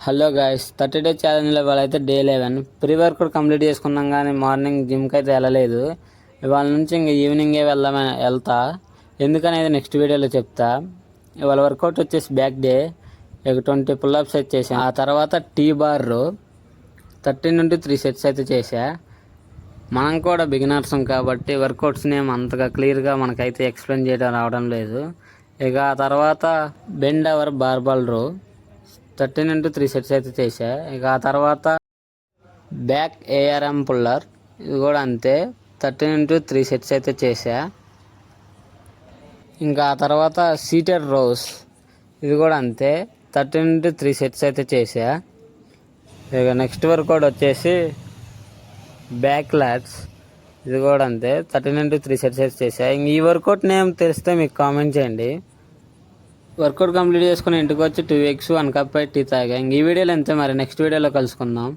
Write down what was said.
Hello guys 30 day ఛాలెంజ్లో ఇవాళ అయితే day 11 pre workout complete చేసుకున్నాం. కానీ మార్నింగ్ జిమ్కి అయితే వెళ్ళలేదు. ఇవాళ నుంచి ఇంక ఈవినింగే వెళ్తా ఎందుకనేది నెక్స్ట్ వీడియోలో చెప్తా. ఇవాళ వర్కౌట్ వచ్చేసి బ్యాక్ డే, ఇక 20 పుల్అప్స్ అయితే చేసాను. ఆ తర్వాత టీ బార్ 13 నుండి 3 సెట్స్ అయితే చేసా. మనం కూడా బిగినర్స్ కాబట్టి వర్కౌట్స్ని ఏం అంతగా క్లియర్గా మనకైతే ఎక్స్ప్లెయిన్ చేయడం రావడం లేదు. ఇక ఆ తర్వాత బెండ్ అవర్ బార్బల్ 13 నుండి 3 సెట్స్ అయితే చేసా. ఇక ఆ తర్వాత బ్యాక్ ఏఆర్ఎం పుల్లర్, ఇది కూడా అంతే 13 నుండి 3 సెట్స్ అయితే చేసా. ఇంకా ఆ తర్వాత సీటెడ్ రోస్, ఇది కూడా అంతే 13 నుండి 3 సెట్స్ అయితే చేసా. ఇక నెక్స్ట్ వర్కౌట్ వచ్చేసి బ్యాక్ లాట్స్, ఇది కూడా అంతే 13 నుండి 3 సెట్స్ అయితే చేసా. ఇంక ఈ వర్కౌట్ నేమ్ తెలిస్తే మీకు కామెంట్ చేయండి. వర్కౌట్ కంప్లీట్ చేసుకుని ఇంటికి వచ్చి 2 eggs 1 cup టీ తాగా. ఇంక ఈ వీడియోలో అంతే, మరి నెక్స్ట్ వీడియోలో కలుసుకుందాం.